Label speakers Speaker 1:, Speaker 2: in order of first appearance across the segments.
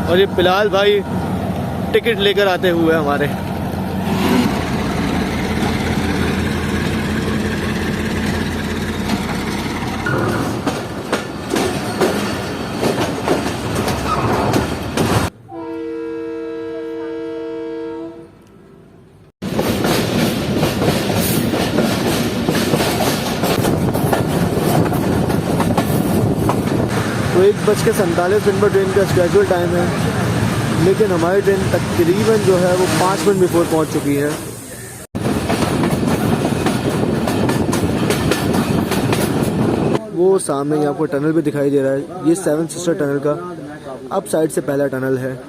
Speaker 1: और ये बिलाल भाई टिकट लेकर आते हुए हमारे। तो 1:47 पर ट्रेन का स्केड्यूल टाइम है, लेकिन हमारी ट्रेन तकरीबन जो है वो 5 मिनट बिफोर पहुंच चुकी है। वो सामने ही आपको टनल भी दिखाई दे रहा है, ये 7 सिस्टर टनल का अप साइड से पहला टनल है।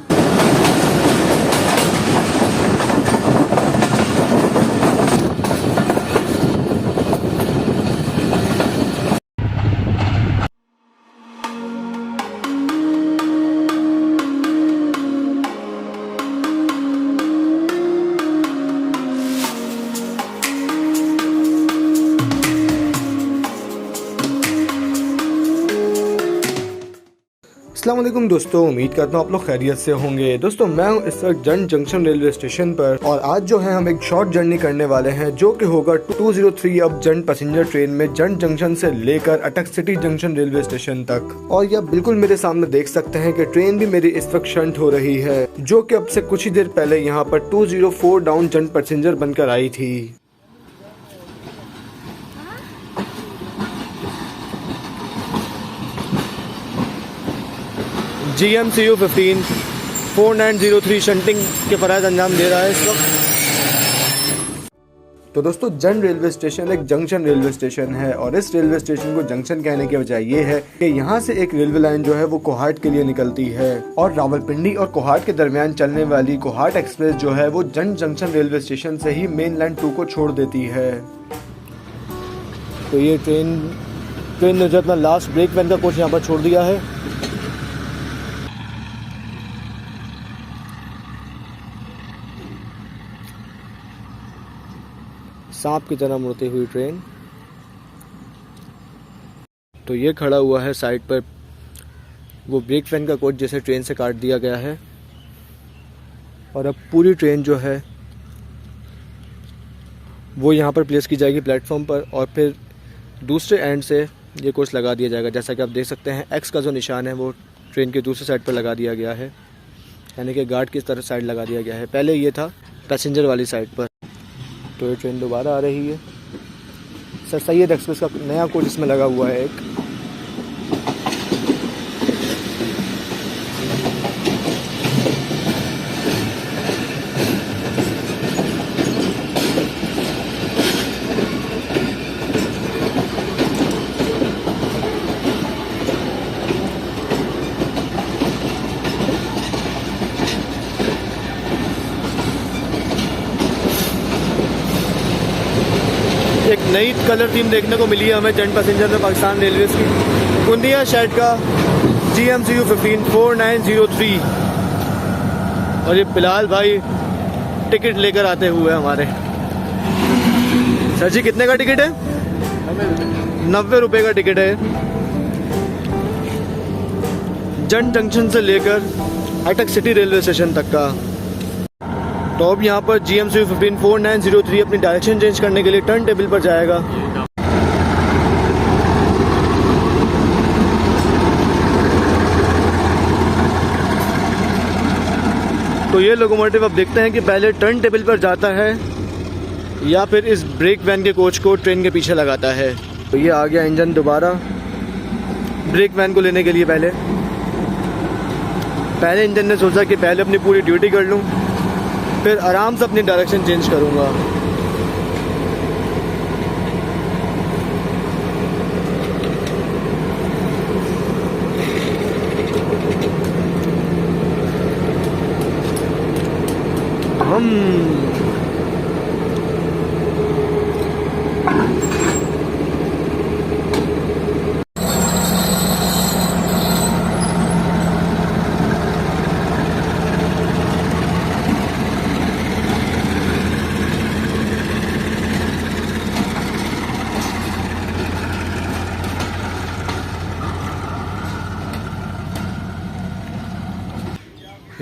Speaker 1: अस्सलाम वालेकुम दोस्तों, उम्मीद करता हूँ आप लोग खैरियत से होंगे। दोस्तों मैं हूँ इस वक्त जंड जंक्शन रेलवे स्टेशन पर और आज जो है हम एक शॉर्ट जर्नी करने वाले हैं जो कि होगा 203 अब जंड पैसेंजर ट्रेन में जंड जंक्शन से लेकर अटक सिटी जंक्शन रेलवे स्टेशन तक। और यह बिल्कुल मेरे सामने देख सकते हैं कि ट्रेन भी मेरी इस वक्त शंट हो रही है, जो कि अब से कुछ ही देर पहले यहाँ पर 204 डाउन जंड पैसेंजर बनकर आई थी। GMCU 15 4903 शंटिंग के फराज अंजाम दे रहा है इस वक्त। तो दोस्तों जंड रेलवे स्टेशन एक जंक्शन रेलवे स्टेशन है और इस रेलवे स्टेशन को जंक्शन कहने की वजह ये है कि यहाँ से एक रेलवे लाइन जो है वो कोहाट के लिए निकलती है और रावलपिंडी और कोहाट के दरमियान चलने वाली कोहाट एक्सप्रेस जो है वो जंड जंक्शन रेलवे स्टेशन से ही मेन लाइन 2 को छोड़ देती है। तो ये ट्रेन ने जो अपना लास्ट ब्रेक वैन का कोच यहाँ पर छोड़ दिया है। सांप की तरह मुड़ती हुई ट्रेन। तो ये खड़ा हुआ है साइड पर वो ब्रेक वैन का कोच जैसे ट्रेन से काट दिया गया है और अब पूरी ट्रेन जो है वो यहाँ पर प्लेस की जाएगी प्लेटफॉर्म पर और फिर दूसरे एंड से ये कोच लगा दिया जाएगा। जैसा कि आप देख सकते हैं एक्स का जो निशान है वो ट्रेन के दूसरी साइड पर लगा दिया गया है, यानी कि गार्ड की तरफ साइड लगा दिया गया है। पहले ये था पैसेंजर वाली साइड पर। तो ये ट्रेन दोबारा आ रही है। सर सैयद एक्सप्रेस का नया कोच इसमें लगा हुआ है एक। एक नई कलर थीम देखने को मिली है हमें जंड पैसेंजर में पाकिस्तान रेलवेज की। कुंदिया शेड का GMCU 15 4903 और ये बिलाल भाई टिकट लेकर आते हुए हमारे। सर जी कितने का टिकट है? 90 रुपये का टिकट है जंड जंक्शन से लेकर अटक सिटी रेलवे स्टेशन तक का। तो अब यहाँ पर GMCU 15 4903 अपनी डायरेक्शन चेंज करने के लिए टर्न टेबल पर जाएगा। तो ये लोकोमोटिव अब देखते हैं कि पहले टर्न टेबल पर जाता है या फिर इस ब्रेक वैन के कोच को ट्रेन के पीछे लगाता है। तो ये आ गया इंजन दोबारा ब्रेक वैन को लेने के लिए। पहले इंजन ने सोचा कि पहले अपनी पूरी ड्यूटी कर लूँ, फिर आराम से अपनी डायरेक्शन चेंज करूँगा।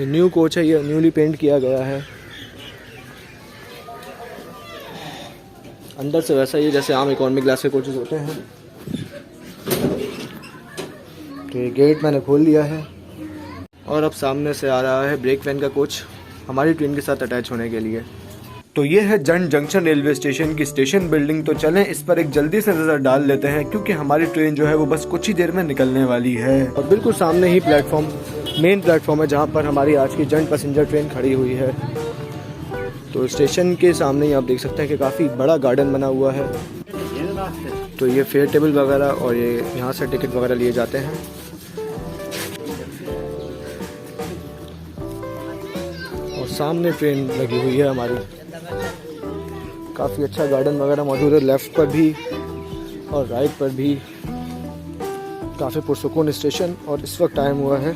Speaker 1: ये न्यू कोच है, ये न्यूली पेंट किया गया है। अंदर से वैसा ही है जैसे आम इकोनॉमी क्लास के कोचेस होते हैं। तो ये गेट मैंने खोल लिया है और अब सामने से आ रहा है ब्रेक वैन का कोच हमारी ट्रेन के साथ अटैच होने के लिए। तो ये है जंड जंक्शन रेलवे स्टेशन की स्टेशन बिल्डिंग। तो चलें इस पर एक जल्दी से नज़र डाल लेते हैं क्योंकि हमारी ट्रेन जो है वो बस कुछ ही देर में निकलने वाली है। और बिल्कुल सामने ही प्लेटफॉर्म, मेन प्लेटफॉर्म है जहाँ पर हमारी आज की जंड पैसेंजर ट्रेन खड़ी हुई है। तो स्टेशन के सामने ही आप देख सकते हैं कि काफ़ी बड़ा गार्डन बना हुआ है। तो ये फेयर टेबल वगैरह और ये यहाँ से टिकट वगैरह लिए जाते हैं। और सामने ट्रेन लगी हुई है हमारी। काफ़ी अच्छा गार्डन वगैरह मौजूद है, लेफ़्ट पर भी और राइट पर भी। काफ़ी पुरसुकून स्टेशन। और इस वक्त टाइम हुआ है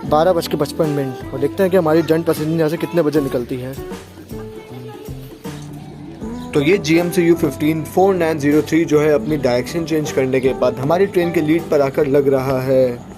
Speaker 1: 12:55 और देखते हैं कि हमारी जंड पैसेंजर यहाँ से कितने बजे निकलती है। तो ये GMC U15 4903 जो है अपनी डायरेक्शन चेंज करने के बाद हमारी ट्रेन के लीड पर आकर लग रहा है।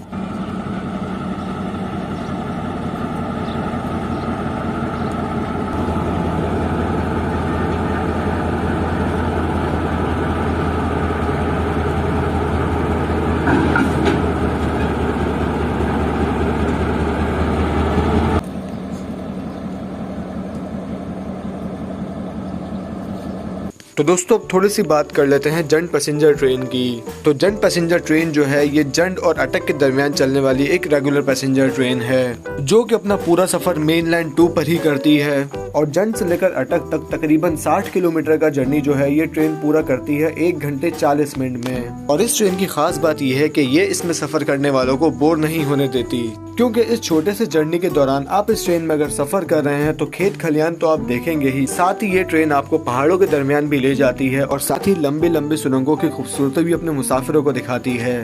Speaker 1: तो दोस्तों अब थोड़ी सी बात कर लेते हैं जंड पैसेंजर ट्रेन की। तो जंड पैसेंजर ट्रेन जो है ये जंड और अटक के दरमियान चलने वाली एक रेगुलर पैसेंजर ट्रेन है जो कि अपना पूरा सफर मेन लाइन 2 पर ही करती है। और जंड से लेकर अटक तक तकरीबन 60 किलोमीटर का जर्नी जो है ये ट्रेन पूरा करती है 1 घंटे 40 मिनट में। और इस ट्रेन की खास बात यह है कि ये इसमें सफर करने वालों को बोर नहीं होने देती, क्योंकि इस छोटे से जर्नी के दौरान आप इस ट्रेन में अगर सफर कर रहे हैं तो खेत खलियान तो आप देखेंगे ही, साथ ही ये ट्रेन आपको पहाड़ों के दरमियान भी ले जाती है और साथ ही लंबी लंबी सुरंगों की खूबसूरती भी अपने मुसाफिरों को दिखाती है।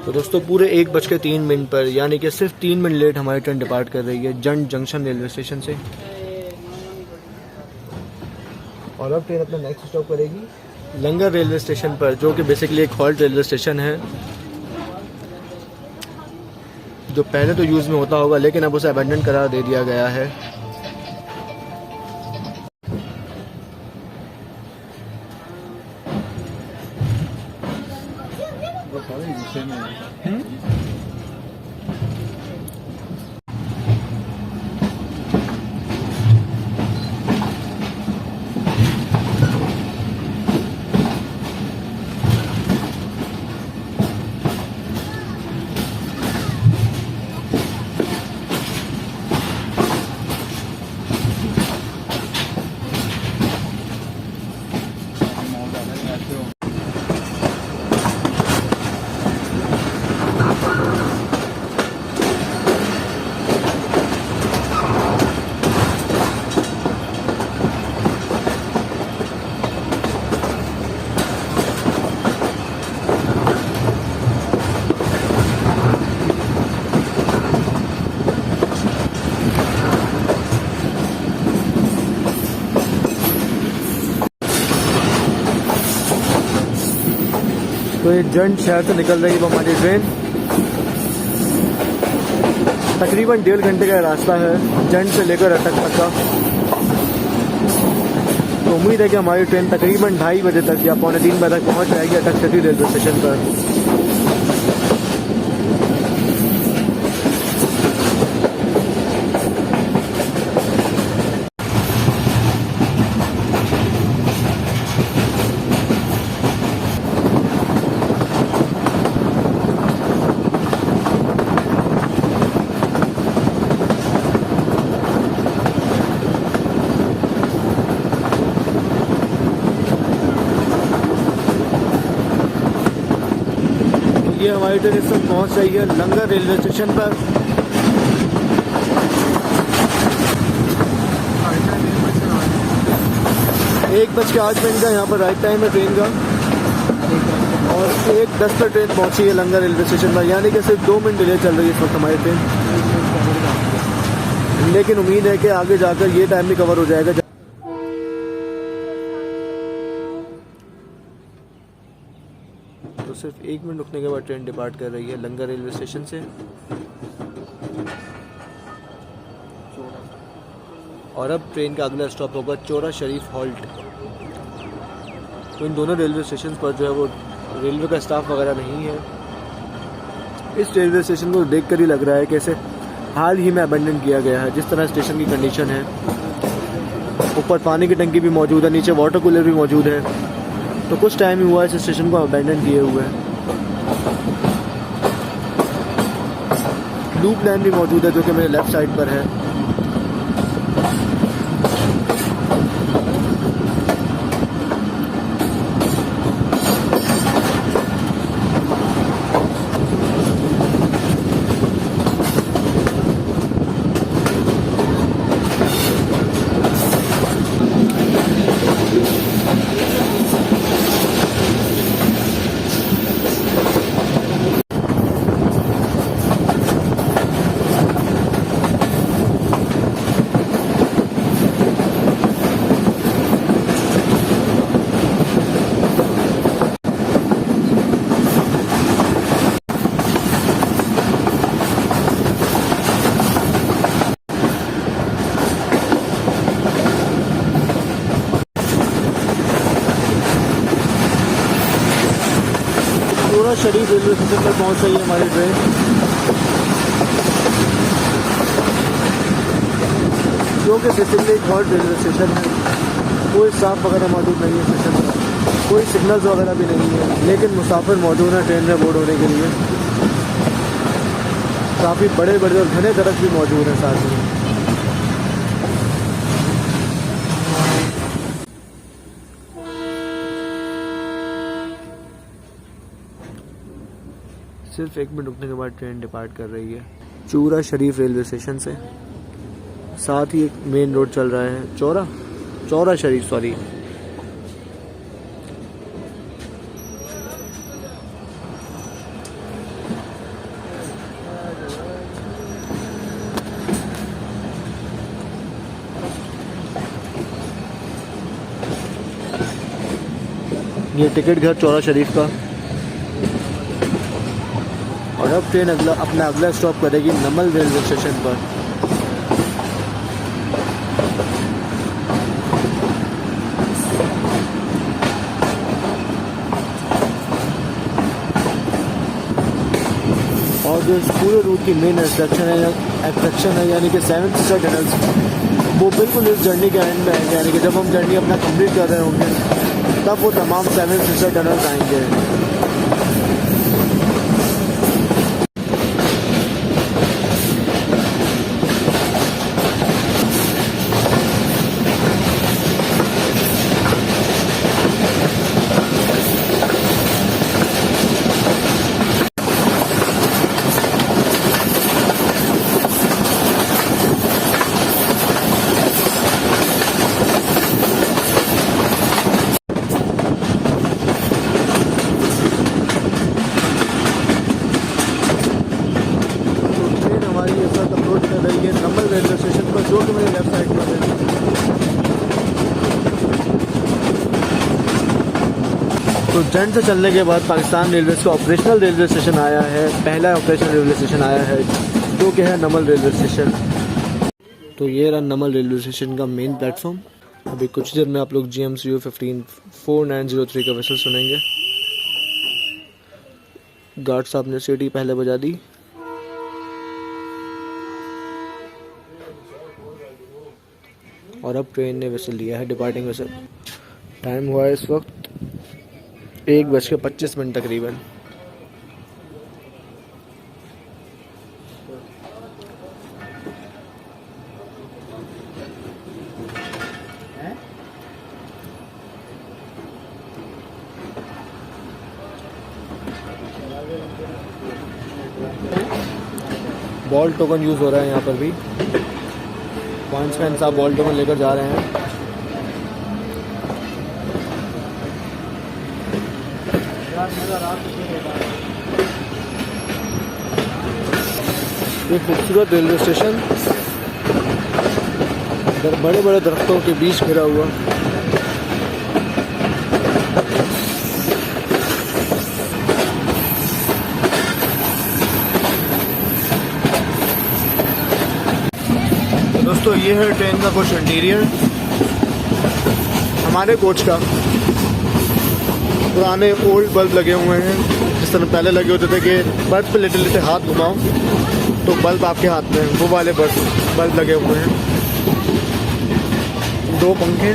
Speaker 1: तो दोस्तों पूरे 1:03 पर यानी कि सिर्फ 3 मिनट लेट हमारी ट्रेन डिपार्ट कर रही है जंड जंक्शन रेलवे स्टेशन से। और अब ट्रेन अपना नेक्स्ट स्टॉप करेगी लंगर रेलवे स्टेशन पर, जो कि बेसिकली एक हॉल्ट रेलवे स्टेशन है जो पहले तो यूज़ में होता होगा लेकिन अब उसे अबैंडन करार दे दिया गया है। तो ये जंड शहर से निकल रही है हमारी ट्रेन। तकरीबन 1.5 घंटे का रास्ता है जंड से लेकर अटक तक का। तो उम्मीद है कि हमारी ट्रेन तकरीबन 2:30 बजे तक या 2:45 बजे तक पहुंच जाएगी अटक सिटी रेलवे स्टेशन पर। ये हमारी ट्रेन इस वक्त पहुँच रही है लंगर रेलवे स्टेशन पर। एक 1:08 का यहाँ पर राइट टाइम है ट्रेन का और 1:10 पर ट्रेन पहुँची है लंगर रेलवे स्टेशन पर, यानी कि सिर्फ 2 मिनट डिले चल रही है इस वक्त हमारी ट्रेन। लेकिन उम्मीद है कि आगे जाकर ये टाइम भी कवर हो जाएगा। तो सिर्फ 1 मिनट रुकने के बाद ट्रेन डिपार्ट कर रही है लंगर रेलवे स्टेशन से। और अब ट्रेन का अगला स्टॉप होगा चौरा शरीफ हॉल्ट। तो इन दोनों रेलवे स्टेशन पर जो है वो रेलवे का स्टाफ वगैरह नहीं है। इस रेलवे स्टेशन को देख कर ही लग रहा है कि इसे हाल ही में अबेंडन किया गया है, जिस तरह स्टेशन की कंडीशन है। ऊपर पानी की टंकी भी मौजूद है, नीचे वाटर कूलर भी मौजूद है। तो कुछ टाइम ही हुआ है इस स्टेशन को अबेंडन किए हुए हैं। लूप लाइन भी मौजूद है जो कि मेरे लेफ्ट साइड पर है। चौरा शरीफ रेलवे स्टेशन पर पहुंच रही है हमारी ट्रेन। जो कि बेसिकली एक हॉल्ट रेलवे स्टेशन है। कोई स्टाफ वगैरह मौजूद नहीं है स्टेशन पर, कोई सिग्नल्स वगैरह भी नहीं है, लेकिन मुसाफिर मौजूद है ट्रेन में बोर्ड होने के लिए। काफ़ी बड़े बड़े और घने दरख्त भी मौजूद हैं साथ में। सिर्फ 1 मिनट रुकने के बाद ट्रेन डिपार्ट कर रही है चौरा शरीफ रेलवे स्टेशन से। साथ ही एक मेन रोड चल रहा है चौरा शरीफ सॉरी। ये टिकट घर चौरा शरीफ का। और अब ट्रेन अपना अगला स्टॉप करेगी नमल रेलवे स्टेशन पर। और जो पूरे रूट की मेन अट्रैक्शन है यानी कि 7 सिस्टर टनल्स, वो बिल्कुल इस जर्नी के एंड में है। यानी कि जब हम जर्नी अपना कंप्लीट कर रहे होंगे तब वो तमाम 7 सिस्टर टनल्स आएंगे। नमल रेलवे स्टेशन पर, जो कि मेरे लेफ्ट साइड पर है। तो जंड से चलने के बाद पाकिस्तान रेलवे का ऑपरेशनल रेलवे स्टेशन आया है, पहला ऑपरेशनल रेलवे स्टेशन आया है जो कि है नमल रेलवे स्टेशन। तो ये रहा नमल रेलवे स्टेशन का मेन प्लेटफॉर्म। अभी कुछ देर में आप लोग GMCU 154903 का विसल सुनेंगे। गार्ड साहब ने सीटी पहले बजा दी। और अब ट्रेन ने विसल लिया है, डिपार्टिंग विसल। टाइम हुआ है इस वक्त 1:25 तकरीबन। बॉल टोकन यूज़ हो रहा है यहाँ पर भी। पॉइंट्समैन साहब बॉल टोकन लेकर जा रहे हैं। ये खूबसूरत रेलवे स्टेशन बड़े बड़े दरख्तों के बीच घिरा हुआ। दोस्तों ये है ट्रेन का कुछ इंटीरियर हमारे कोच का। पुराने ओल्ड बल्ब लगे हुए हैं, जिस तरह पहले लगे होते थे कि बल्ब पे लेटे लेटे हाथ घुमाओ तो बल्ब आपके हाथ में, वो वाले बल्ब लगे हुए हैं। 2 पंखे,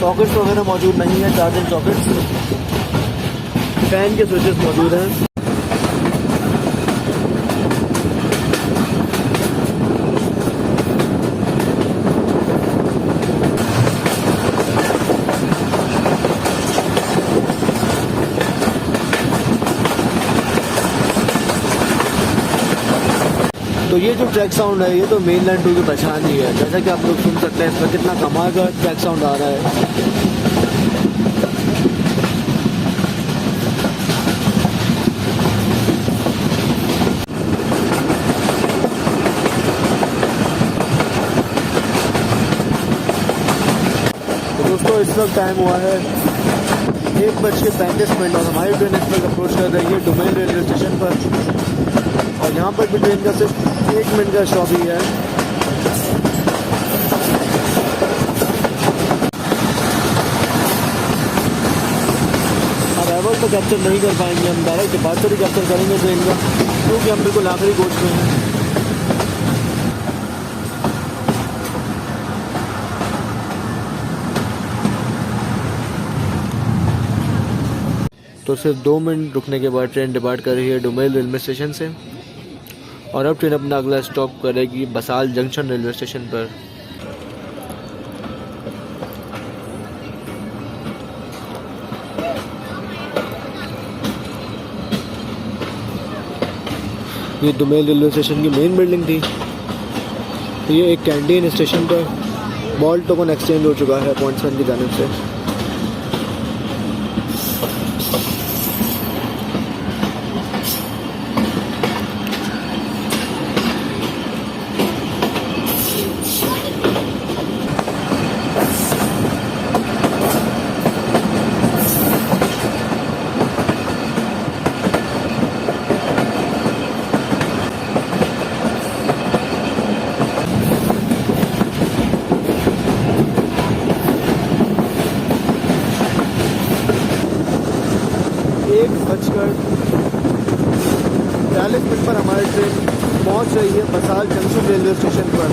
Speaker 1: सॉकेट्स वगैरह मौजूद नहीं है, चार्जिंग सॉकेट्स, फैन के स्विचेस मौजूद हैं। तो ये जो ट्रैक साउंड है ये तो मेन लाइन 2 की पहचान ही है। जैसा कि आप लोग सुन सकते हैं इसमें कितना कमाल का ट्रैक साउंड आ रहा है। तो दोस्तों इस वक्त टाइम हुआ है 1:35 और हमारी ट्रेन इस वक्त अप्रोच कर रही है डुमेल रेलवे स्टेशन पर। और यहाँ पर भी ट्रेन का सिर्फ 1 मिनट का स्टॉप ही है। अराइवल तो कैप्चर नहीं कर पाएंगे हम, डायरेक्ट डिपार्चर ही कैप्चर करेंगे ट्रेन का, क्योंकि हम बिल्कुल आखिरी कोच में हैं। तो सिर्फ 2 मिनट रुकने के बाद ट्रेन डिपार्ट कर रही है डुमेल रेलवे स्टेशन से। और अब ट्रेन अपना अगला स्टॉप करेगी बसाल जंक्शन रेलवे स्टेशन पर। ये डुमेल रेलवे स्टेशन की मेन बिल्डिंग थी। ये एक कैंटीन स्टेशन पर मॉल टोकन एक्सचेंज हो चुका है पॉइंट्स की जानिब से। मिनट पर हमारी ट्रेन पहुंच रही है बसाल जंक्शन रेलवे स्टेशन पर।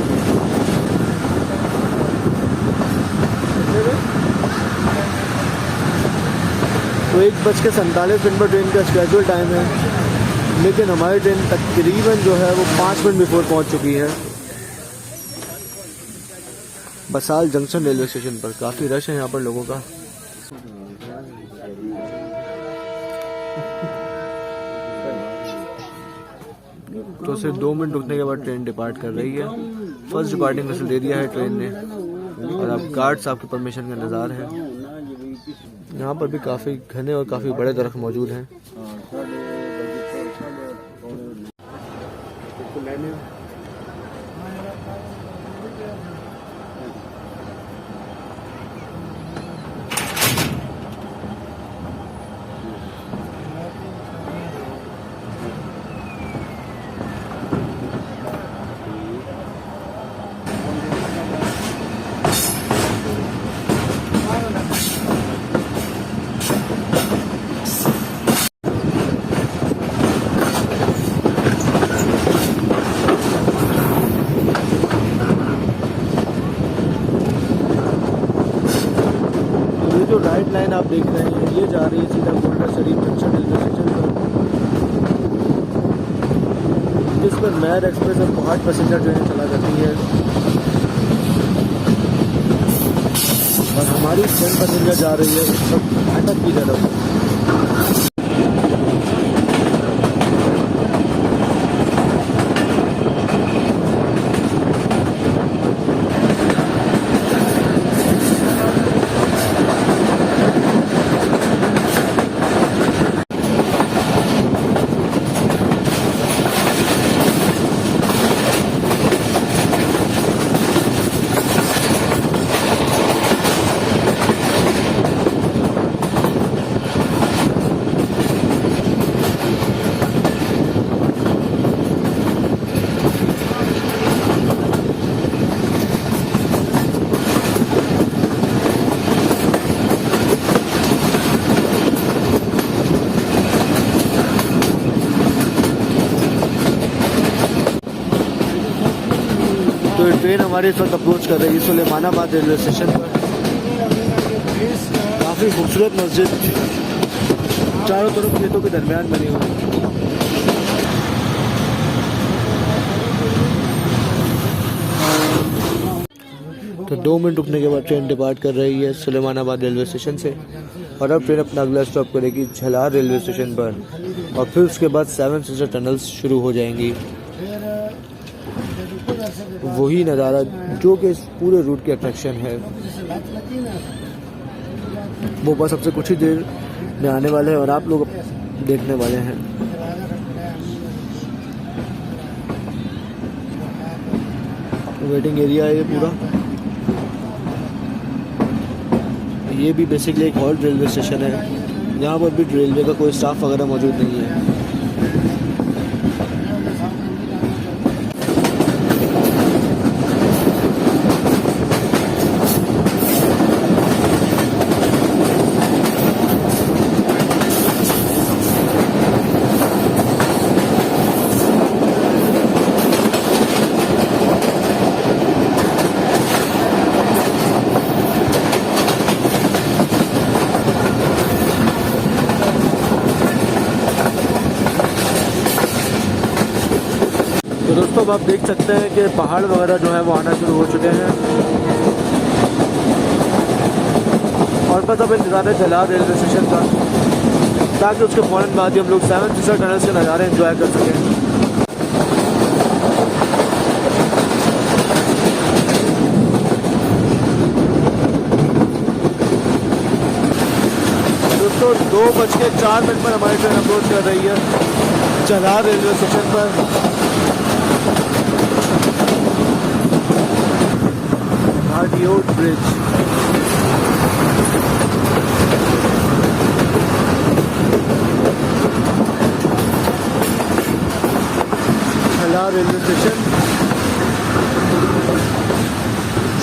Speaker 1: तो 1:47 पर ट्रेन का स्केड्यूल टाइम है, लेकिन हमारी ट्रेन तकरीबन जो है वो 5 मिनट बिफोर पहुंच चुकी है बसाल जंक्शन रेलवे स्टेशन पर। काफ़ी रश है यहाँ पर लोगों का। तो सिर्फ 2 मिनट रुकने के बाद ट्रेन डिपार्ट कर रही है। फर्स्ट डिपार्टिंग विसल दे दिया है ट्रेन ने और अब गार्ड्स आपकी परमिशन का इंतज़ार है। यहाँ पर भी काफ़ी घने और काफ़ी बड़े दरख्त मौजूद हैं। जो राइट लाइन आप देख रहे हैं ये जा रही है सीधा गोल्डन शरीफ जंक्शन रेलवे स्टेशन पर, जिस पर मेयर एक्सप्रेस और 5 पैसेंजर ट्रेन चला करती है। और हमारी 10 पैसेंजर जा रही है इस वक्त फाटक की तरफ। तो ये ट्रेन हमारे इस वक्त अप्रोच कर रही है सुलेमानाबाद रेलवे स्टेशन पर। काफ़ी खूबसूरत मस्जिद चारों तरफ खेतों के दरमियान बनी हुई है। तो 2 मिनट रुकने के बाद ट्रेन डिपार्ट कर रही है सुलेमानाबाद रेलवे स्टेशन से और अब ट्रेन अपना अगला स्टॉप करेगी झलार रेलवे स्टेशन पर और फिर उसके बाद 7 सिस्टर टनल्स शुरू हो जाएंगी। वही नज़ारा जो कि इस पूरे रूट की अट्रैक्शन है वो बस सबसे कुछ ही देर में आने वाले हैं और आप लोग देखने वाले हैं। वेटिंग एरिया है ये पूरा। ये भी बेसिकली एक हॉल्ट रेलवे स्टेशन है, यहाँ पर भी रेलवे का कोई स्टाफ वगैरह मौजूद नहीं है। तो दोस्तों अब आप देख सकते हैं कि पहाड़ वगैरह जो है वो आना शुरू हो चुके हैं और बस अब इंतज़ार है झलार रेलवे स्टेशन का ताकि उसके फ़ौरन बाद ही हम लोग 7 सिस्टर टनल्स के नज़ारे एंजॉय कर सकें। दोस्तों 2:04 पर हमारी ट्रेन अप्रोच कर रही है झलार रेलवे स्टेशन पर। हार्डियोट ब्रिज झलार रेलवे स्टेशन।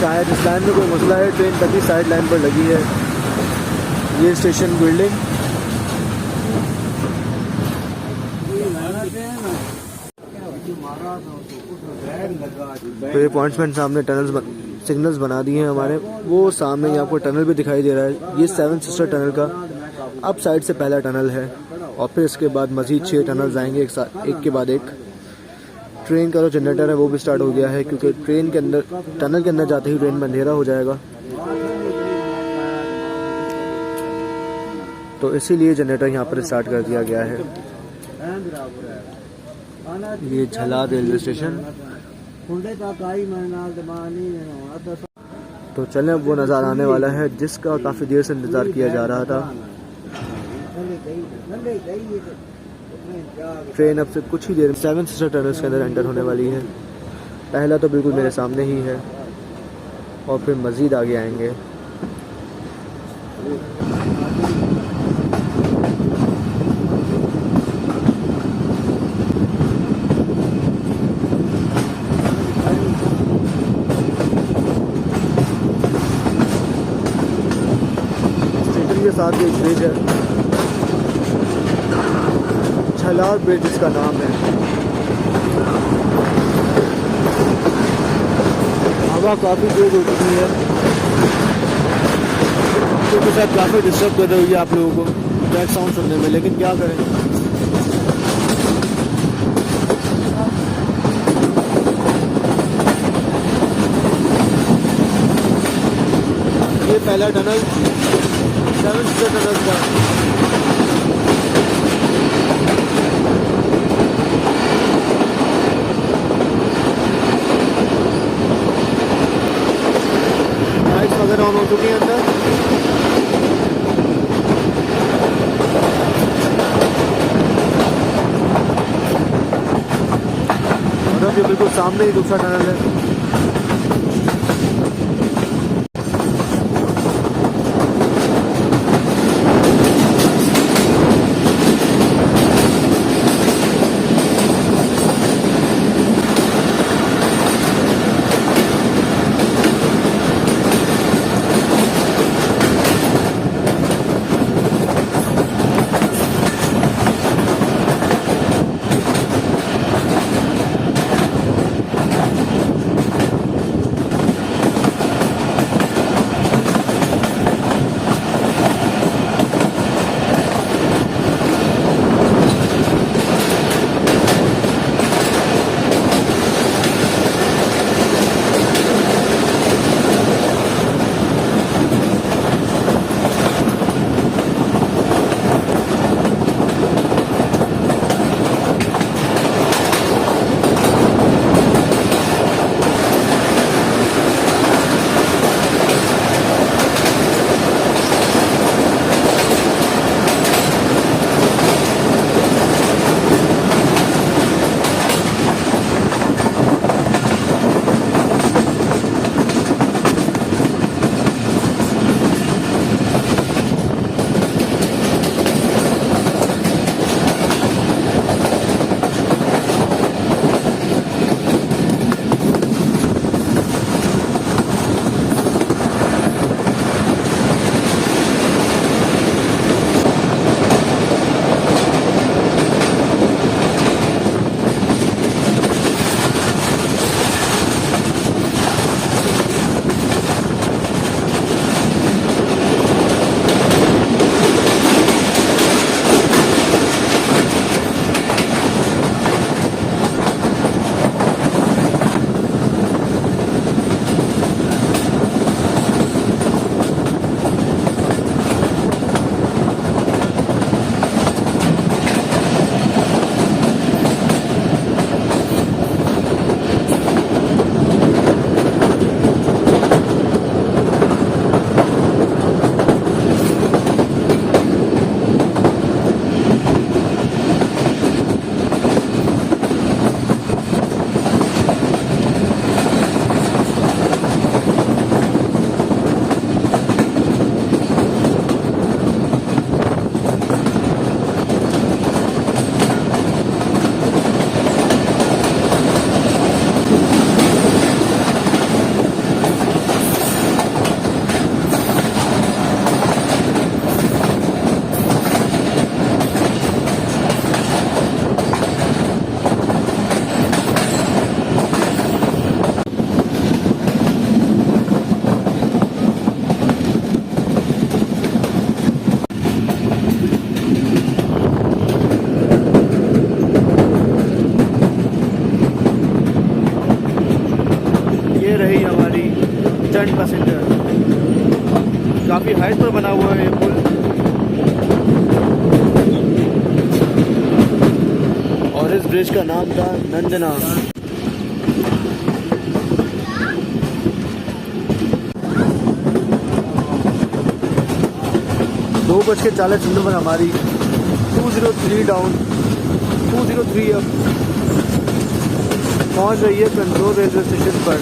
Speaker 1: शायद इस लाइन में कोई मसला है, ट्रेन तभी साइड लाइन पर लगी है। ये स्टेशन बिल्डिंग तो ये पॉइंट्समेंट सामने टनल्स सिग्नल्स बना दिए हैं हमारे, वो सामने यहाँ पर टनल भी दिखाई दे रहा है। ये 7 सिस्टर टनल का अब साइड से पहला टनल है और फिर इसके बाद मज़ीद 6 टनल्स आएंगे एक के बाद एक। ट्रेन का जो जनरेटर है वो भी स्टार्ट हो गया है क्योंकि ट्रेन के अंदर टनल के अंदर जाते ही ट्रेन में अंधेरा हो जाएगा, तो इसीलिए जनरेटर यहाँ पर स्टार्ट कर दिया गया है। ये झलार रेलवे स्टेशन। तो चलें अब वो नज़ारा आने वाला है जिसका काफ़ी देर से इंतज़ार किया जा रहा था। ट्रेन अब से कुछ ही देर 7 सिस्टर टनल्स के अंदर एंटर होने वाली है। पहला तो बिल्कुल मेरे सामने ही है और फिर मज़ीद आगे आएंगे। के साथ एक ब्रिज है, झलार ब्रिज इसका नाम है। हवा काफ़ी तेज हो चुकी है क्योंकि शायद काफ़ी डिस्टर्ब कर रही है आप लोगों को बैक साउंड सुनने में, लेकिन क्या करें। ये पहला टनल 7 सिस्टर टनल का। लाइट्स वगैरह ऑन हो चुकी है अंदर। और अब ये बिल्कुल सामने ही दूसरा टनल है। जंट पैसेंजर। काफ़ी हाइट पर बना हुआ है ये पुल और इस ब्रिज का नाम था नंदना। दो बज के 40 मिनट पर हमारी 203 डाउन 203 अब पहुंच रही है कंट्रोल रेलवे स्टेशन पर।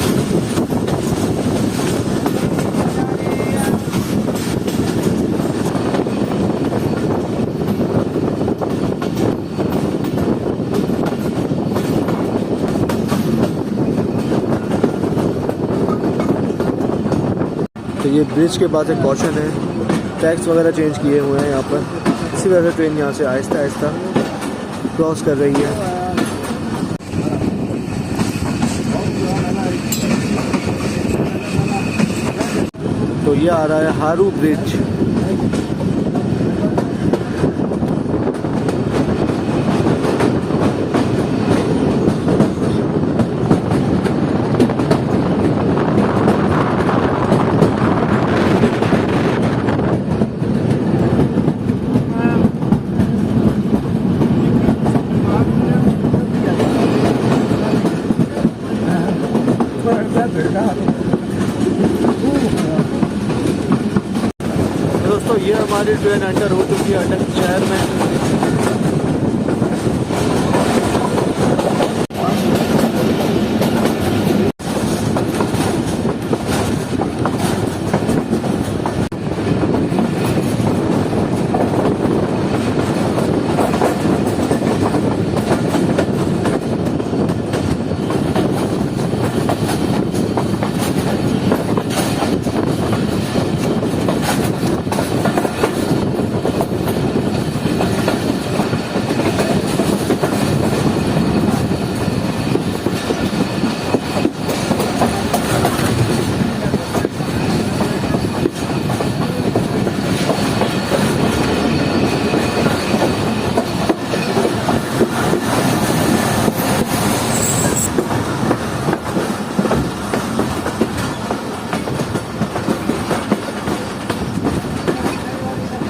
Speaker 1: तो ये ब्रिज के बाद एक कॉशन है, टैक्स वगैरह चेंज किए हुए हैं यहाँ पर, इसी वजह से ट्रेन यहाँ से आहिस्ता आहिस्ता क्रॉस कर रही है। तो ये आ रहा है हारू ब्रिज। दोस्तों ये हमारी ट्रेन एंटर हो चुकी है अटक शहर में।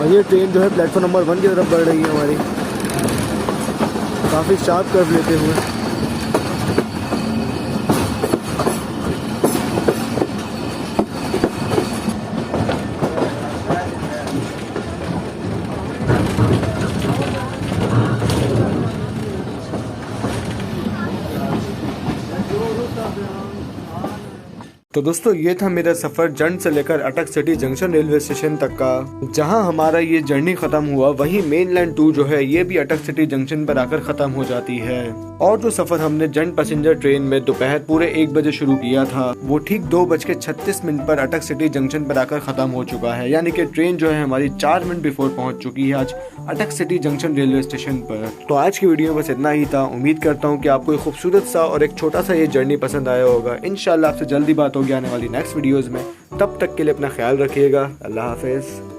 Speaker 1: और ये ट्रेन जो है प्लेटफॉर्म नंबर 1 की तरफ बढ़ रही है हमारी, काफ़ी शार्प कर्व लेते हुए। तो दोस्तों ये था मेरा सफ़र जंड से लेकर अटक सिटी जंक्शन रेलवे स्टेशन तक का। जहां हमारा ये जर्नी खत्म हुआ वहीं मेन लाइन 2 जो है ये भी अटक सिटी जंक्शन पर आकर खत्म हो जाती है। और जो सफ़र हमने जंड पैसेंजर ट्रेन में दोपहर पूरे 1 बजे शुरू किया था वो ठीक 2:36 पर अटक सिटी जंक्शन पर आकर खत्म हो चुका है। यानी कि ट्रेन जो है हमारी 4 मिनट बिफोर पहुंच चुकी है आज अटक सिटी जंक्शन रेलवे स्टेशन पर। तो आज की वीडियो में बस इतना ही था। उम्मीद करता हूँ कि आपको एक खूबसूरत सा और एक छोटा सा ये जर्नी पसंद आया होगा। इंशाल्लाह आपसे जल्दी बात होगी आने वाली नेक्स्ट वीडियोज़ में। तब तक के लिए अपना ख्याल रखिएगा। अल्लाह हाफिज़।